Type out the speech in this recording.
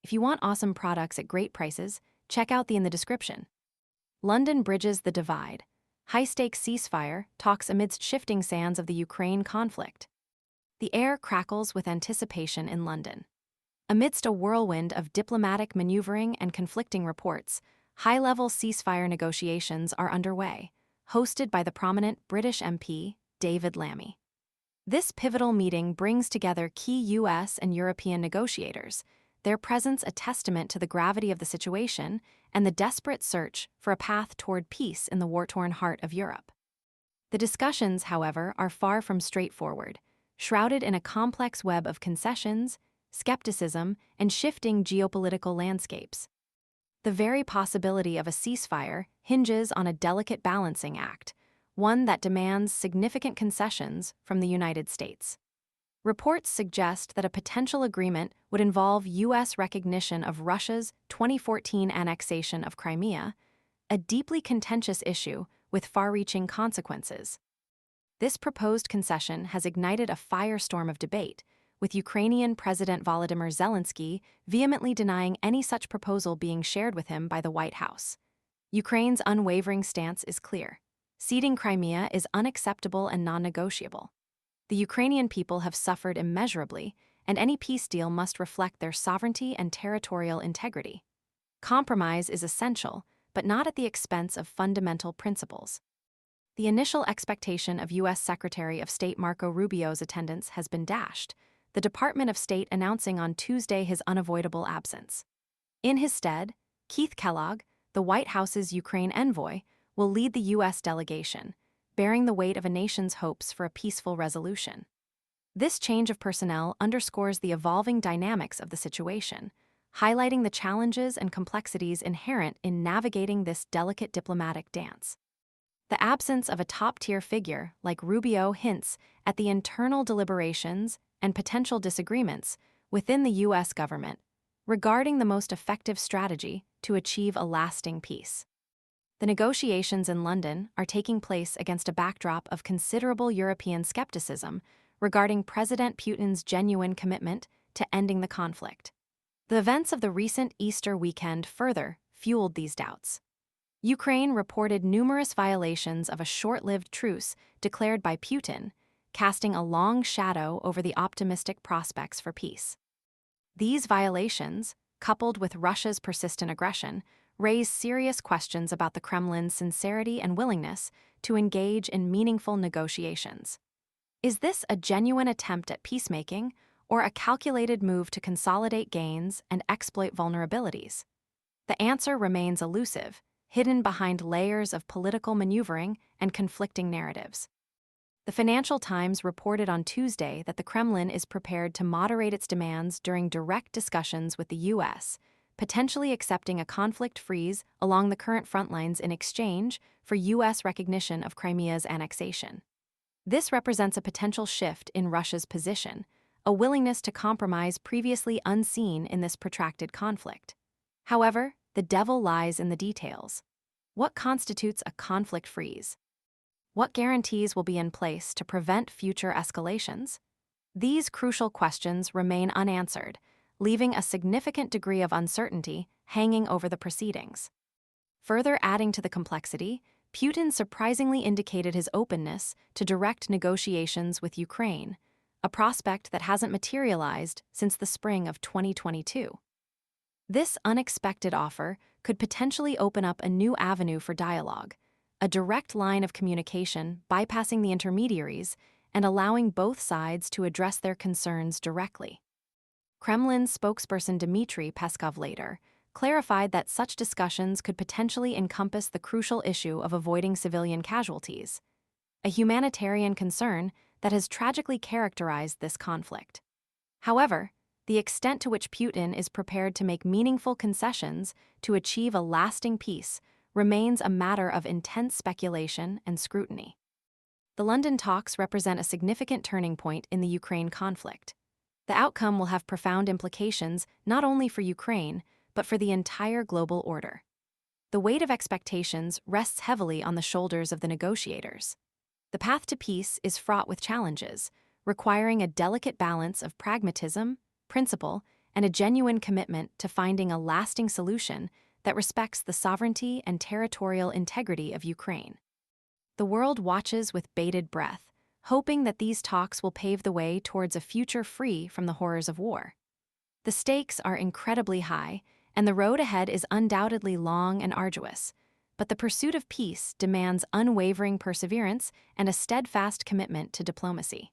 If you want awesome products at great prices, check out the in the description. London bridges the divide. High-stakes ceasefire talks amidst shifting sands of the Ukraine conflict. The air crackles with anticipation in London. Amidst a whirlwind of diplomatic maneuvering and conflicting reports, high-level ceasefire negotiations are underway, hosted by the prominent British MP, David Lammy. This pivotal meeting brings together key US and European negotiators, their presence a testament to the gravity of the situation and the desperate search for a path toward peace in the war-torn heart of Europe. The discussions, however, are far from straightforward, shrouded in a complex web of concessions, skepticism, and shifting geopolitical landscapes. The very possibility of a ceasefire hinges on a delicate balancing act, one that demands significant concessions from the United States. Reports suggest that a potential agreement would involve U.S. recognition of Russia's 2014 annexation of Crimea, a deeply contentious issue with far-reaching consequences. This proposed concession has ignited a firestorm of debate, with Ukrainian President Volodymyr Zelenskyy vehemently denying any such proposal being shared with him by the White House. Ukraine's unwavering stance is clear. Ceding Crimea is unacceptable and non-negotiable. The Ukrainian people have suffered immeasurably, and any peace deal must reflect their sovereignty and territorial integrity. Compromise is essential, but not at the expense of fundamental principles. The initial expectation of U.S. Secretary of State Marco Rubio's attendance has been dashed, the Department of State announcing on Tuesday his unavoidable absence. In his stead, Keith Kellogg, the White House's Ukraine envoy, will lead the U.S. delegation, bearing the weight of a nation's hopes for a peaceful resolution. This change of personnel underscores the evolving dynamics of the situation, highlighting the challenges and complexities inherent in navigating this delicate diplomatic dance. The absence of a top-tier figure like Rubio hints at the internal deliberations and potential disagreements within the U.S. government regarding the most effective strategy to achieve a lasting peace. The negotiations in London are taking place against a backdrop of considerable European skepticism regarding President Putin's genuine commitment to ending the conflict. The events of the recent Easter weekend further fueled these doubts. Ukraine reported numerous violations of a short-lived truce declared by Putin, casting a long shadow over the optimistic prospects for peace. These violations, coupled with Russia's persistent aggression, raise serious questions about the Kremlin's sincerity and willingness to engage in meaningful negotiations. Is this a genuine attempt at peacemaking, or a calculated move to consolidate gains and exploit vulnerabilities? The answer remains elusive, hidden behind layers of political maneuvering and conflicting narratives. The Financial Times reported on Tuesday that the Kremlin is prepared to moderate its demands during direct discussions with the U.S., potentially accepting a conflict freeze along the current front lines in exchange for U.S. recognition of Crimea's annexation. This represents a potential shift in Russia's position, a willingness to compromise previously unseen in this protracted conflict. However, the devil lies in the details. What constitutes a conflict freeze? What guarantees will be in place to prevent future escalations? These crucial questions remain unanswered, leaving a significant degree of uncertainty hanging over the proceedings. Further adding to the complexity, Putin surprisingly indicated his openness to direct negotiations with Ukraine, a prospect that hasn't materialized since the spring of 2022. This unexpected offer could potentially open up a new avenue for dialogue, a direct line of communication bypassing the intermediaries and allowing both sides to address their concerns directly. Kremlin spokesperson Dmitry Peskov later clarified that such discussions could potentially encompass the crucial issue of avoiding civilian casualties, a humanitarian concern that has tragically characterized this conflict. However, the extent to which Putin is prepared to make meaningful concessions to achieve a lasting peace remains a matter of intense speculation and scrutiny. The London talks represent a significant turning point in the Ukraine conflict. The outcome will have profound implications not only for Ukraine, but for the entire global order. The weight of expectations rests heavily on the shoulders of the negotiators. The path to peace is fraught with challenges, requiring a delicate balance of pragmatism, principle, and a genuine commitment to finding a lasting solution that respects the sovereignty and territorial integrity of Ukraine. The world watches with bated breath, hoping that these talks will pave the way towards a future free from the horrors of war. The stakes are incredibly high, and the road ahead is undoubtedly long and arduous, but the pursuit of peace demands unwavering perseverance and a steadfast commitment to diplomacy.